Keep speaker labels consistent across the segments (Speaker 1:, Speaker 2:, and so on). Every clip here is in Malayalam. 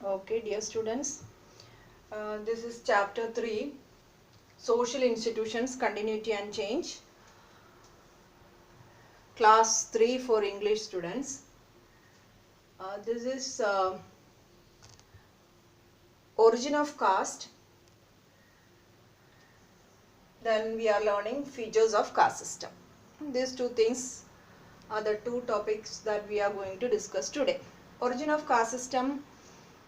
Speaker 1: Okay, dear students, this is chapter 3, Social Institutions, Continuity and Change, class 3 for English students. This is origin of caste. Then we are learning features of caste system. These two things are the two topics that we are going to discuss today. Origin of caste system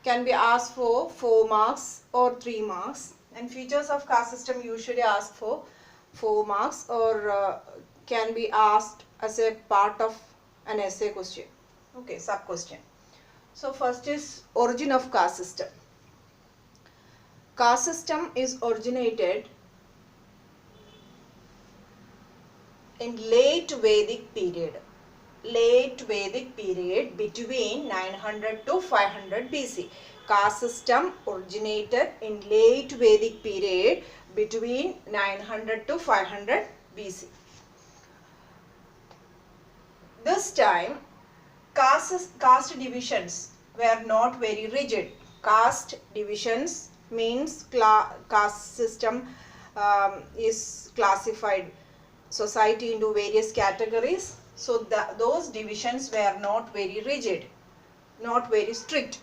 Speaker 1: can be asked for 4 marks or 3 marks, and features of caste system usually ask for 4 marks or can be asked as a part of an essay question. Okay, sub question. So first is origin of caste system. Caste system is originated in late Vedic period. Late Vedic period between 900 to 500 BC. Caste system originated in late Vedic period between 900 to 500 BC. This time, caste divisions were not very rigid. Caste divisions means caste system is classified society into various categories. So those divisions were not very rigid, not very strict.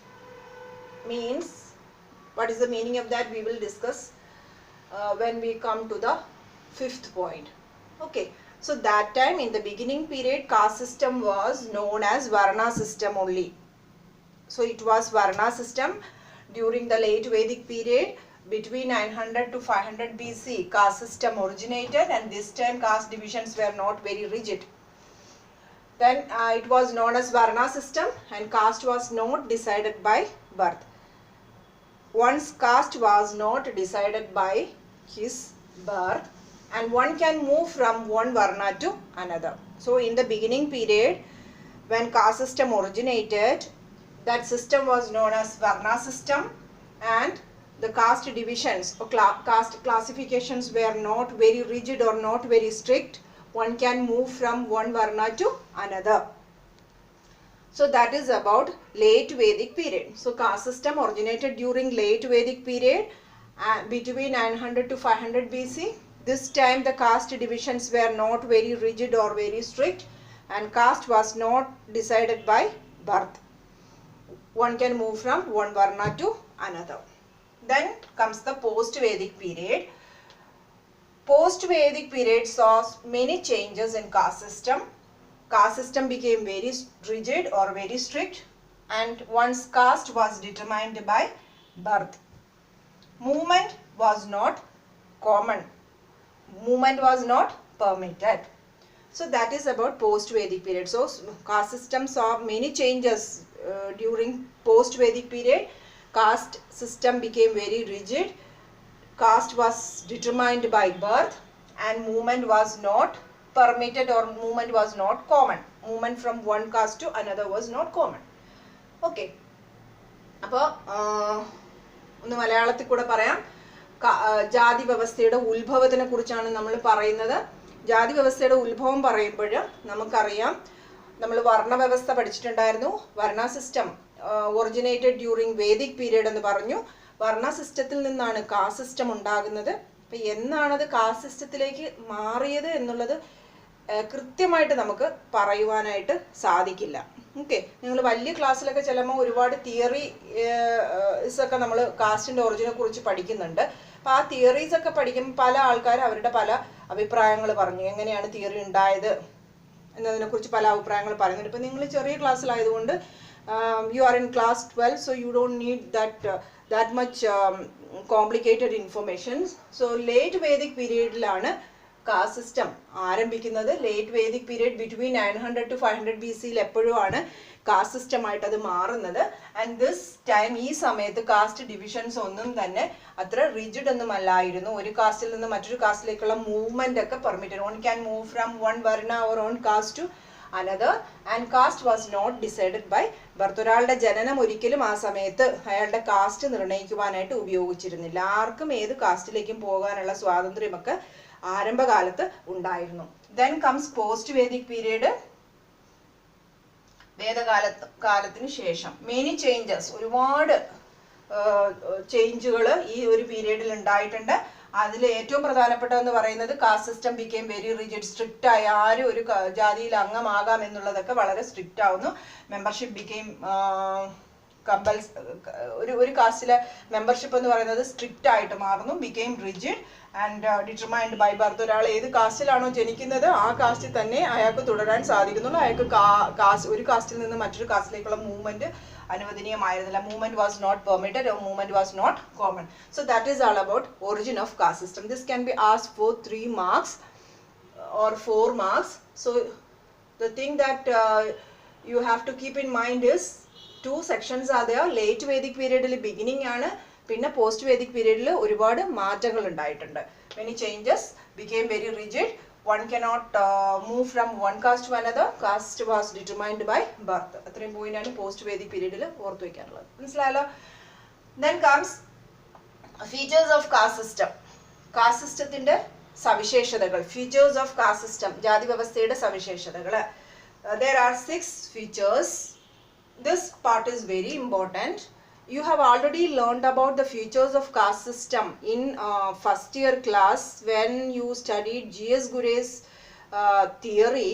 Speaker 1: Means, what is the meaning of that we will discuss when we come to the 5th point. Okay, so that time in the beginning period caste system was known as Varna system only. So it was Varna system. During the late Vedic period between 900 to 500 BC caste system originated, and this time caste divisions were not very rigid. Then it was known as Varna system, and caste was not decided by birth. Once caste was not decided by his birth, and one can move from one Varna to another. So in the beginning period when caste system originated, that system was known as Varna system, and the caste divisions or caste classifications were not very rigid or not very strict. One can move from one Varna to another. So that is about late Vedic period. So caste system originated during late Vedic period between 900 to 500 BC. This time the caste divisions were not very rigid or very strict, and caste was not decided by birth. One can move from one Varna to another. Then comes the post-Vedic period. Post-Vedic period saw many changes in caste system. Caste system became very rigid or very strict, and once caste was determined by birth. Movement was not common. Movement was not permitted. So that is about post-Vedic period. So caste system saw many changes during post-Vedic period. Caste system became very rigid. Caste was determined by birth, and movement was not permitted or movement was not common. Movement from one caste to another was not common. Okay. അപ്പോൾ ഒന്ന് മലയാളത്തിൽ കൂടെ പറയാം. ജാതി വ്യവസ്ഥയുടെ ഉത്ഭവത്തിനെ കുറിച്ചാണ് നമ്മൾ പറയുന്നത്. ജാതി വ്യവസ്ഥയുടെ ഉത്ഭവം പറയുമ്പോൾ നമുക്കറിയാം, നമ്മൾ വർണ്ണവ്യവസ്ഥ പഠിച്ചിട്ടുണ്ടായിരുന്നു. വർണ്ണ system originated during Vedic period എന്ന് പറഞ്ഞു. വർണ്ണ സിസ്റ്റത്തിൽ നിന്നാണ് കാസ്റ്റ് സിസ്റ്റം ഉണ്ടാകുന്നത്. അപ്പം എന്നാണത് കാസ്റ്റ് സിസ്റ്റത്തിലേക്ക് മാറിയത് എന്നുള്ളത് കൃത്യമായിട്ട് നമുക്ക് പറയുവാനായിട്ട് സാധിക്കില്ല. ഓക്കെ, നിങ്ങൾ വലിയ ക്ലാസ്സിലൊക്കെ ചെല്ലുമ്പോൾ ഒരുപാട് തിയറീസൊക്കെ നമ്മൾ കാസ്റ്റിൻ്റെ ഒറിജിനെ കുറിച്ച് പഠിക്കുന്നുണ്ട്. അപ്പോൾ ആ തിയറീസൊക്കെ പഠിക്കുമ്പോൾ പല ആൾക്കാർ അവരുടെ പല അഭിപ്രായങ്ങൾ പറഞ്ഞു, എങ്ങനെയാണ് തിയറി ഉണ്ടായത് എന്നതിനെക്കുറിച്ച് പല അഭിപ്രായങ്ങൾ പറയുന്നുണ്ട്. ഇപ്പം നിങ്ങൾ ചെറിയ ക്ലാസ്സിലായതുകൊണ്ട് you are in class 12, so you don't need that much complicated information. So late Vedic period ലാണ് caste system ആരംഭിക്കുന്നത്. Late Vedic period between 900 to 500 BC എപ്പോഴുമാണ് കാസ്റ്റ് സിസ്റ്റം ആയിട്ട് അത് മാറുന്നത്. ആൻഡ് ദിസ് ടൈം ഈ സമയത്ത് കാസ്റ്റ് ഡിവിഷൻസ് ഒന്നും തന്നെ അത്ര റിജിഡ് ഒന്നും അല്ലായിരുന്നു. ഒരു കാസ്റ്റിൽ നിന്ന് മറ്റൊരു കാസ്റ്റിലേക്കുള്ള മൂവ്മെന്റ് ഒക്കെ permitted. One can move from one varna or own caste to another, and caste was not decided by birth. ഒരാളുടെ ജനനം ഒരിക്കലും ആ സമയത്ത് അയാളുടെ കാസ്റ്റ് നിർണ്ണയിക്കുവാനായിട്ട് ഉപയോഗിച്ചിരുന്നില്ല. ആർക്കും ഏത് കാസ്റ്റിലേക്കും പോകാനുള്ള സ്വാതന്ത്ര്യമൊക്കെ ആരംഭകാലത്ത് ഉണ്ടായിരുന്നു. Then comes post Vedic period. വേദകാലത്തിന് ശേഷം many changes, ഒരുപാട് ചേഞ്ചുകൾ ഈ ഒരു പീരീഡിൽ ഉണ്ടായിട്ടുണ്ട്. അതിൽ ഏറ്റവും പ്രധാനപ്പെട്ടതെന്ന് പറയുന്നത് caste system became very rigid. Strict ആയി ആരും ഒരു ജാതിയിൽ അംഗമാകാം എന്നുള്ളതൊക്കെ വളരെ സ്ട്രിക്റ്റ് ആവുന്നു. മെമ്പർഷിപ്പ് ബിക്കെയിം ഒരു കാസ്റ്റിലെ മെമ്പർഷിപ്പ് എന്ന് പറയുന്നത് സ്ട്രിക്റ്റ് ആയിട്ട് മാറുന്നു. Became rigid and determined by birth. ഒരാൾ ഏത് കാസ്റ്റിലാണോ ജനിക്കുന്നത് ആ കാസ്റ്റിൽ തന്നെ അയാൾക്ക് തുടരാൻ സാധിക്കുന്നുള്ളൂ. അയാൾക്ക് ഒരു കാസ്റ്റിൽ നിന്ന് മറ്റൊരു കാസ്റ്റിലേക്കുള്ള മൂവ്മെന്റ് അനുവദനീയമായിരുന്നില്ല. Movement was not permitted, movement was not common. So that is all about origin of caste system. This can be asked for 3 marks or 4 marks. So the thing that you have to keep in mind is 2 sections are there. Late Vedic period beginning ആണ്, പിന്നെ പോസ്റ്റ് വേദിക് പീരീഡിൽ ഒരുപാട് മാറ്റങ്ങൾ ഉണ്ടായിട്ടുണ്ട്. Many changes, became very rigid. One cannot move from one caste to another. Caste was determined by birth. അത്രയും പോയിന്റാണ് പോസ്റ്റ് വേദിക് പീരീഡിൽ ഓർത്തു വയ്ക്കാനുള്ളത്. മനസ്സിലായല്ലോ? Then comes features of caste system. Caste സിസ്റ്റത്തിന്റെ സവിശേഷതകൾ. ഫീച്ചേഴ്സ് ഓഫ് കാസ്റ്റ് സിസ്റ്റം, ജാതി വ്യവസ്ഥയുടെ സവിശേഷതകൾ. There are 6 features. This part is very important. You have already learned about the features of caste system in first year class when you studied G.S. Gure's theory.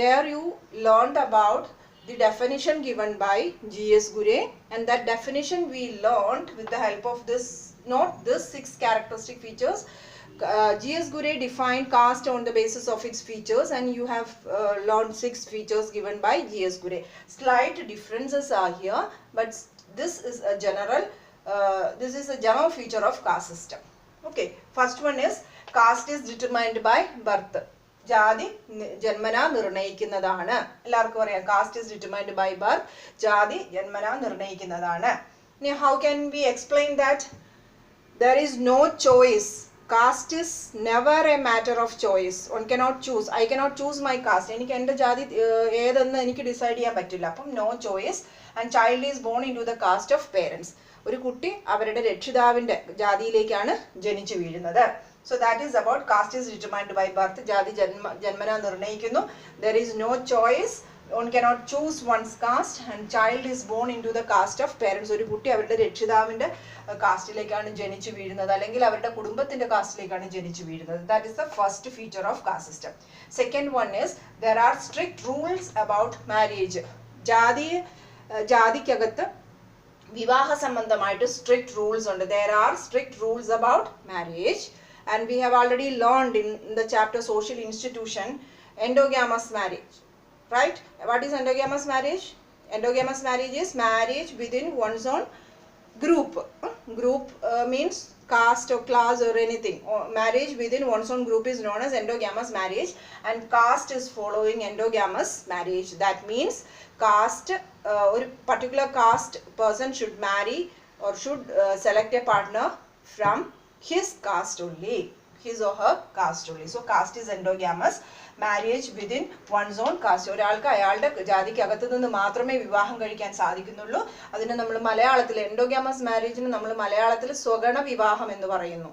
Speaker 1: There you learned about the definition given by G.S. Gure, and that definition we learned with the help of this note, this 6 characteristic features. G.S. Gure defined caste on the basis of its features, and you have learned 6 features given by G.S. Gure. Slight differences are here, but this is a general feature of caste system. Okay, first one is caste is determined by birth. ജാതി ജന്മനാ നിർണയിക്കുന്നതാണ്. എല്ലാവർക്കും അറിയാം cast is determined by birth. ജാതി ജന്മനാ നിർണയിക്കുന്നതാണ്. Now how can we explain that? There is no choice. Caste is never a matter of choice. One cannot choose. I cannot choose my caste. എനിക്ക് എൻ്റെ ജാതി ഏതെന്ന് എനിക്ക് ഡിസൈഡ് ചെയ്യാൻ പറ്റില്ല. അപ്പം no choice. And child is born into the caste of parents. ഒരു കുട്ടി അവരുടെ രക്ഷിതാവിന്റെ ജാതിയിലേക്കാണ് ജനിച്ചു വീഴുന്നത്. So that is about caste is determined by birth. ജാതി ജന്മനാ നിർണയിക്കുന്നു. There is no choice. One cannot choose one's caste, and child is born into the caste of parents. ഒരു കുട്ടി അവരുടെ രക്ഷിതാവിന്റെ കാസ്റ്റിലേക്കാണ് ജനിച്ചു വീഴുന്നത്, അല്ലെങ്കിൽ അവരുടെ കുടുംബത്തിന്റെ കാസ്റ്റിലേക്കാണ് ജനിച്ചു വീഴുന്നത്. That is the first feature of caste system. Second one is there are strict rules about marriage. ജാതിക്കകത്ത് വിവാഹ സംബന്ധമായിട്ട് സ്ട്രിക്റ്റ് റൂൾസ് ഉണ്ട്. There are strict rules about marriage, and we have already learned in the chapter social institution endogamous marriage. Right? What is endogamous marriage? Endogamous marriage is marriage within one's own group. Group means caste or class or anything. Marriage within one's own group is known as endogamous marriage, and caste is following endogamous marriage. That means caste, or particular caste person should marry or should select a partner from his caste only, his or her caste only. So caste is endogamous. Marriage within one's own caste. ഒരാൾക്ക് അയാളുടെ ജാതിക്കകത്ത് നിന്ന് മാത്രമേ വിവാഹം കഴിക്കാൻ സാധിക്കുന്നുള്ളൂ. അതിന് നമ്മൾ മലയാളത്തിൽ എൻഡോഗാമസ് മാരേജിന് നമ്മൾ മലയാളത്തിൽ സ്വഗണ വിവാഹം എന്ന് പറയുന്നു.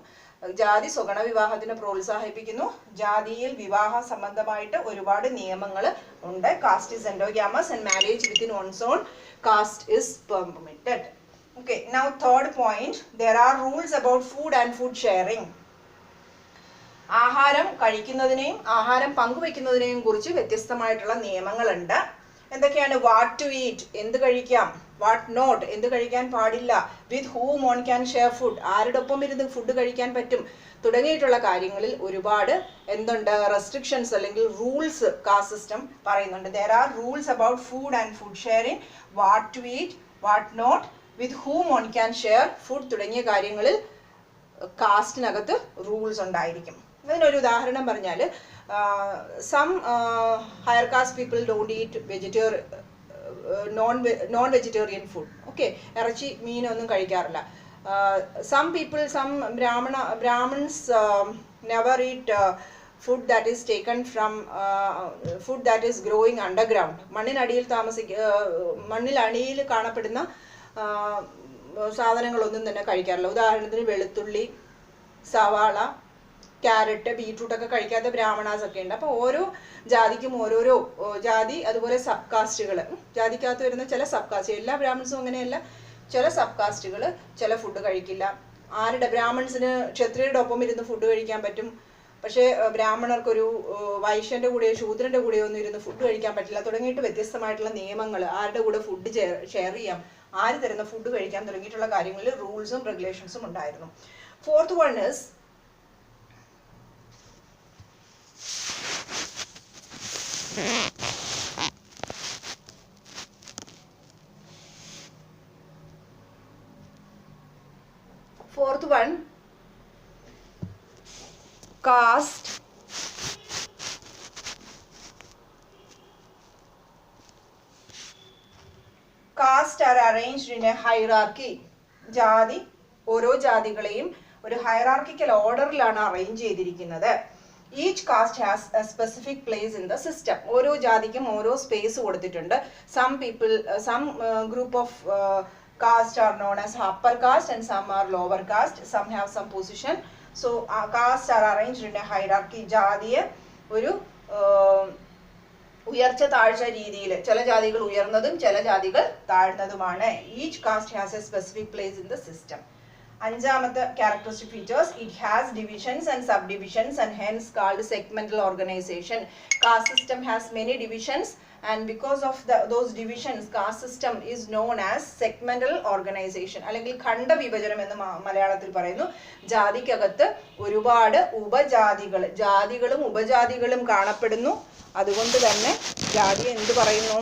Speaker 1: ജാതി സ്വഗണ വിവാഹത്തിന് പ്രോത്സാഹിപ്പിക്കുന്നു. ജാതിയിൽ വിവാഹ സംബന്ധമായിട്ട് ഒരുപാട് നിയമങ്ങൾ ഉണ്ട്. Caste is endogamous and marriage within one's own caste is permitted. Okay, now third point, there are rules about food and food sharing. ആഹാരം കഴിക്കുന്നതിനെയും ആഹാരം പങ്കുവെക്കുന്നതിനെയും കുറിച്ച് വ്യത്യസ്തമായിട്ടുള്ള നിയമങ്ങളുണ്ട്. എന്തൊക്കെയാണ്? വാട്ട് ടു ഈറ്റ്, എന്ത് കഴിക്കാം. വാട്ട് നോട്ട്, എന്ത് കഴിക്കാൻ പാടില്ല. വിത്ത് ഹൂം ഓൺ ക്യാൻ ഷെയർ ഫുഡ്, ആരോടൊപ്പം ഇരുന്ന് ഫുഡ് കഴിക്കാൻ പറ്റും, തുടങ്ങിയിട്ടുള്ള കാര്യങ്ങളിൽ ഒരുപാട് എന്തുണ്ട്? റെസ്ട്രിക്ഷൻസ് അല്ലെങ്കിൽ റൂൾസ് കാസ്റ്റ് സിസ്റ്റം പറയുന്നുണ്ട്. There are rules about food and food sharing, what to eat, what not, with whom one can share food തുടങ്ങിയ കാര്യങ്ങളിൽ കാസ്റ്റിനകത്ത് റൂൾസ് ഉണ്ടായിരിക്കും. അതിനൊരു ഉദാഹരണം പറഞ്ഞാൽ some higher caste people don't eat non vegetarian food. Okay, ഇറച്ചി മീനൊന്നും കഴിക്കാറില്ല. Some people, some Brahmins never eat food that is taken from food that is growing underground. മണ്ണിനടിയിൽ മണ്ണിലടിയിൽ കാണപ്പെടുന്ന സാധനങ്ങളൊന്നും തന്നെ കഴിക്കാറില്ല. ഉദാഹരണത്തിന് വെളുത്തുള്ളി, സവാള, ക്യാരറ്റ്, ബീട്രൂട്ടൊക്കെ കഴിക്കാത്ത ബ്രാഹ്മണാസ് ഒക്കെ ഉണ്ട്. അപ്പോൾ ഓരോ ജാതിക്കും ഓരോരോ ജാതി, അതുപോലെ സബ് കാസ്റ്റുകൾ, ജാതിക്കകത്ത് വരുന്ന ചില സബ് കാസ്റ്റ്. എല്ലാ ബ്രാഹ്മൺസും അങ്ങനെയല്ല, ചില സബ് കാസ്റ്റുകൾ ചില ഫുഡ് കഴിക്കില്ല. ആരുടെ ബ്രാഹ്മൺസിന് ക്ഷത്രിയരുടെ ഒപ്പം ഇരുന്ന് ഫുഡ് കഴിക്കാൻ പറ്റും, പക്ഷേ ബ്രാഹ്മണർക്കൊരു വൈശ്യൻ്റെ കൂടെയോ ശൂദ്രൻ്റെ കൂടെയോ ഒന്നും ഇരുന്ന് ഫുഡ് കഴിക്കാൻ പറ്റില്ല. തുടങ്ങിയിട്ട് വ്യത്യസ്തമായിട്ടുള്ള നിയമങ്ങൾ, ആരുടെ കൂടെ ഫുഡ് ഷെയർ ചെയ്യാം, ആര് തരുന്ന ഫുഡ് കഴിക്കാൻ, തുടങ്ങിയിട്ടുള്ള കാര്യങ്ങളിൽ റൂൾസും റെഗുലേഷൻസും ഉണ്ടായിരുന്നു. Fourth one is caste are arranged in a hierarchy. ജാതി ഓരോ ജാതികളെയും ഒരു ഹൈറാർക്കിക്കൽ ഓർഡറിലാണ് അറേഞ്ച് ചെയ്തിരിക്കുന്നത്. Each caste has a specific place in the system. ഓരോ ജാതിക്കും ഓരോ സ്പേസ് കൊടുത്തിട്ടുണ്ട്. Some group of caste are known as upper caste and some are lower caste. Some have some position. So castes are arranged in a hierarchy. ജാതിയെ ഒരു ഉയർച്ച താഴ്ച രീതിയിൽ, ചില ജാതികൾ ഉയർന്നതും ചില ജാതികൾ താഴ്ന്നതുമാണ്. Each caste has a specific place in the system. അഞ്ചാമത്തെ characteristic features, it has divisions and subdivisions and hence called segmental organization. Caste system has many divisions and because of those divisions caste system is known as segmental organization. അല്ലെങ്കിൽ ഖണ്ഡ വിഭജനം എന്ന് മലയാളത്തിൽ പറയുന്നു. ജാതിക്കകത്ത് ഒരുപാട് ഉപജാതികൾ, ജാതികളും ഉപജാതികളും കാണപ്പെടുന്നു. അതുകൊണ്ട് തന്നെ ജാതിയെ എന്ത് പറയുന്നു?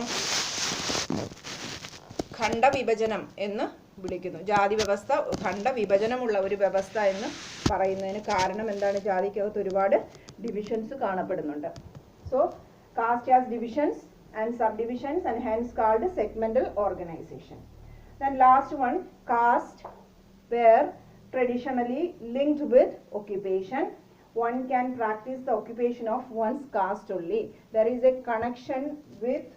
Speaker 1: ഖണ്ഡവിഭജനം എന്ന് വിളിക്കുന്നു. ജാതി വ്യവസ്ഥ ഖണ്ഡ വിഭജനമുള്ള ഒരു വ്യവസ്ഥ എന്ന് പറയുന്നതിന് കാരണം എന്താണ്? ജാതിക്കകത്ത് ഒരുപാട് ഡിവിഷൻസ് കാണപ്പെടുന്നുണ്ട്. So caste has divisions and subdivisions and hence called segmental organization. Then last one, caste were traditionally linked with occupation. One can practice the occupation of one's caste only. There is a connection with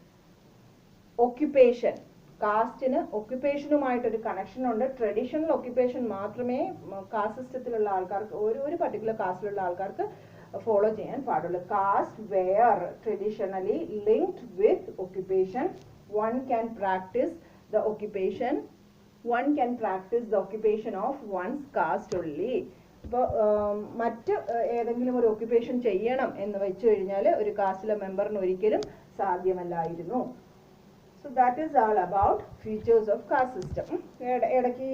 Speaker 1: occupation. കാസ്റ്റിന് ഒക്യുപ്പേഷനുമായിട്ടൊരു കണക്ഷൻ ഉണ്ട്. ട്രഡീഷണൽ ഒക്യുപ്പേഷൻ മാത്രമേ കാസ്റ്റ് സിസ്റ്റത്തിലുള്ള ആൾക്കാർക്ക്, ഒരു പർട്ടിക്കുലർ കാസ്റ്റിലുള്ള ആൾക്കാർക്ക് ഫോളോ ചെയ്യാൻ പാടുള്ളൂ. Caste were traditionally linked with occupation. One can practise the occupation of one's caste only. ഇപ്പോൾ മറ്റ് ഏതെങ്കിലും ഒരു ഒക്യുപ്പേഷൻ ചെയ്യണം എന്ന് വെച്ചു കഴിഞ്ഞാൽ ഒരു കാസ്റ്റിലെ മെമ്പറിന് ഒരിക്കലും സാധ്യമല്ലായിരുന്നു. So that is all about features of caste system. ഇടയ്ക്ക്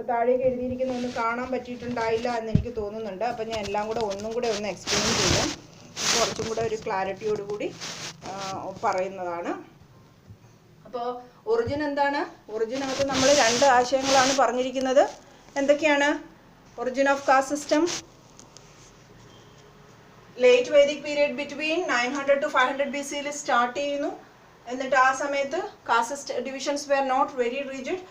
Speaker 1: താഴേക്ക് എഴുതിയിരിക്കുന്നൊന്നും കാണാൻ പറ്റിയിട്ടുണ്ടായില്ല എന്ന് എനിക്ക് തോന്നുന്നുണ്ട്. അപ്പം ഞാൻ എല്ലാം കൂടെ ഒന്നും കൂടെ ഒന്ന് എക്സ്പ്ലെയിൻ ചെയ്യാം, കുറച്ചും കൂടെ ഒരു ക്ലാരിറ്റിയോടുകൂടി പറയുന്നതാണ്. അപ്പോൾ ഒറിജിൻ എന്താണ്? ഒറിജിനകത്ത് നമ്മൾ രണ്ട് ആശയങ്ങളാണ് പറഞ്ഞിരിക്കുന്നത്. എന്തൊക്കെയാണ്? Origin of caste system late Vedic period between 900 to 500 BC start ചെയ്യുന്നു. എന്നിട്ട് ആ സമയത്ത് caste divisions were not very rigid.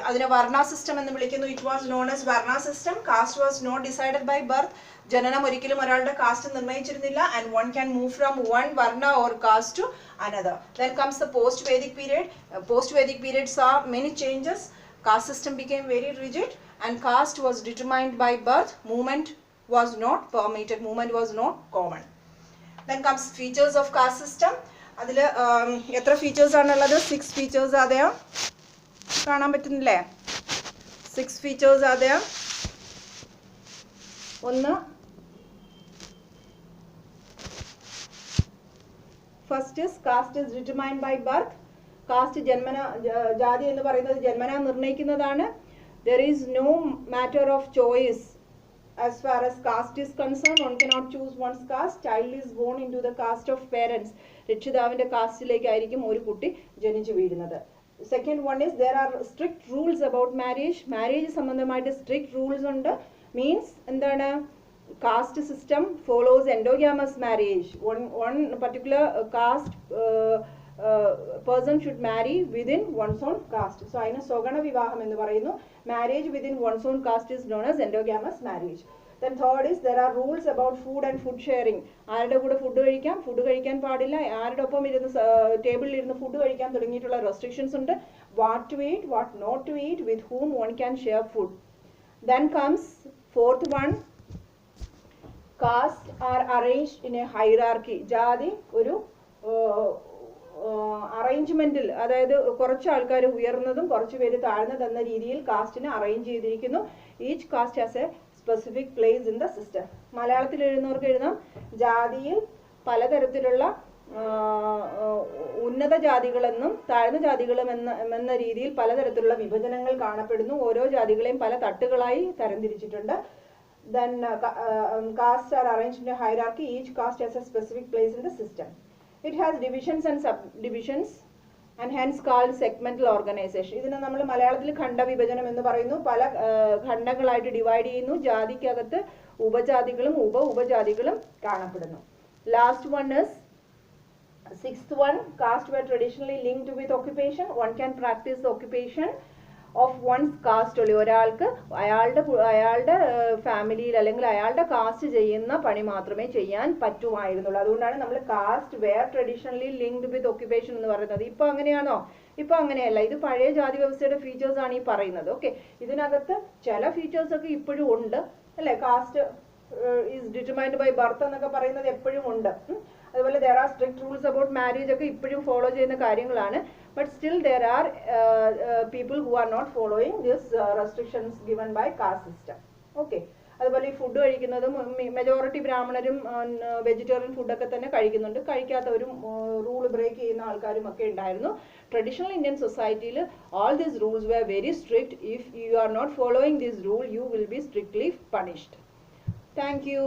Speaker 1: അതിനെ വർണ്ണ സിസ്റ്റം എന്ന് വിളിക്കുന്നു. It was known as varna system. Caste was not decided by birth. ജനനം ഒരിക്കലും ഒരാളുടെ കാസ്റ്റ് നിർണ്ണയിച്ചിരുന്നില്ല. And one can move from one varna or caste to another. Then comes the post Vedic period. Post Vedic period saw many changes. Caste system became very rigid and caste was determined by birth. Movement was not permitted. Movement was not common. Then comes features of caste system. അതിൽ എത്ര ഫീച്ചേഴ്സ് ആണുള്ളത്? 6 ഫീച്ചേഴ്സ് അതെയാ കാണാൻ പറ്റുന്നില്ലേ? 6 ഫീച്ചേഴ്സ് അതെയാ. ഒന്ന്, first is caste is determined by birth. Caste ജാതി എന്ന് പറയുന്നത് ജന്മന നിർണ്ണയിക്കുന്നതാണ്. There is no matter of choice. As far as caste is concerned, one cannot choose one's caste. Child is born into the caste of parents. രക്ഷിതാവിന്റെ കാസ്റ്റിലേക്കായിരിക്കും ഒരു കുട്ടി ജനിച്ചു വീഴുന്നത്. Second one is there are strict rules about marriage. Marriage സംബന്ധമായിട്ട് സ്ട്രിക്റ്റ് റൂൾസ് ഉണ്ട്. മീൻസ് എന്താണ്? Caste system follows endogamous marriage. One particular caste person should marry within one's own caste. So അതിന് സ്വഗണ വിവാഹം എന്ന് പറയുന്നു. Marriage within one's own caste is known as endogamous marriage. Then third is there are rules about food and food sharing. ആരുടെ കൂടെ ഫുഡ് കഴിക്കാം, ഫുഡ് കഴിക്കാൻ പാടില്ല, ആരുടെ ഒപ്പം ഇരുന്ന് ടേബിളിൽ ഇരുന്ന് ഫുഡ് കഴിക്കാൻ തുടങ്ങിയിട്ടുള്ള റെസ്ട്രിക്ഷൻസ് ഉണ്ട്. What to eat, what not to eat, with whom one can share food. Then comes fourth one, caste are arranged in a hierarchy. ജാതി ഒരു അറേഞ്ച് അറേഞ്ച്മെന്റിൽ, അതായത് കുറച്ച് ആൾക്കാർ ഉയർന്നതും കുറച്ച് പേര് താഴ്ന്നതെന്ന രീതിയിൽ കാസ്റ്റിനെ അറേഞ്ച് ചെയ്തിരിക്കുന്നു. Each caste has a specific place in the system. മലയാളത്തിൽ എഴുതുന്നവർക്ക് എഴുതാം, ജാതിയിൽ പലതരത്തിലുള്ള ഉന്നത ജാതികളെന്നും താഴ്ന്ന ജാതികളും എന്ന രീതിയിൽ പലതരത്തിലുള്ള വിഭജനങ്ങൾ കാണപ്പെടുന്നു. ഓരോ ജാതികളെയും പല തട്ടുകളായി തരംതിരിച്ചിട്ടുണ്ട്. Then castes are arranged in a hierarchy. Each caste has a specific place in the system. It has divisions and subdivisions and hence called segmental organization. ഇതിനെ നമ്മൾ മലയാളത്തിൽ ഖണ്ഡവിഭജനം എന്ന് പറയുന്നു. പല ഖണ്ഡങ്ങളായിട്ട് ഡിവൈഡ് ചെയ്യുന്നു. ജാതിക്കകത്ത് ഉപജാതികളും ഉപജാതികളും കാണപ്പെടുന്നു. Last one is sixth one. Caste were traditionally linked with occupation. One can practice the occupation of one's caste only. ഒരാൾക്ക് അയാളുടെ ഫാമിലിയിൽ അല്ലെങ്കിൽ അയാളുടെ കാസ്റ്റ് ചെയ്യുന്ന പണി മാത്രമേ ചെയ്യാൻ പറ്റുമായിരുന്നുള്ളൂ. അതുകൊണ്ടാണ് നമ്മൾ caste were traditionally linked with occupation എന്ന് പറയുന്നത്. ഇപ്പൊ അങ്ങനെയാണോ? ഇപ്പൊ അങ്ങനെയല്ല. ഇത് പഴയ ജാതി വ്യവസ്ഥയുടെ ഫീച്ചേഴ്സ് ആണ് ഈ പറയുന്നത്. ഓക്കെ, ഇതിനകത്ത് ചില ഫീച്ചേഴ്സ് ഒക്കെ ഇപ്പോഴും ഉണ്ട് അല്ലെ. Caste is determined by birth എന്നൊക്കെ പറയുന്നത് എപ്പോഴും ഉണ്ട്. അതുപോലെ there are strict rules about marriage ഒക്കെ ഇപ്പോഴും ഫോളോ ചെയ്യുന്ന കാര്യങ്ങളാണ്. But still there are people who are not following these restrictions given by caste system. Okay. അതുപോലെ ഈ ഫുഡ് കഴിക്കുന്നതും മെജോറിറ്റി ബ്രാഹ്മണരും വെജിറ്റേറിയൻ ഫുഡൊക്കെ തന്നെ കഴിക്കുന്നുണ്ട്. കഴിക്കാത്തവരും റൂൾ ബ്രേക്ക് ചെയ്യുന്ന ആൾക്കാരും ഒക്കെ ഉണ്ടായിരുന്നു. ട്രഡീഷണൽ ഇന്ത്യൻ സൊസൈറ്റിയിൽ all these rules were very strict. If you are not following this rule, you will be strictly punished. Thank you.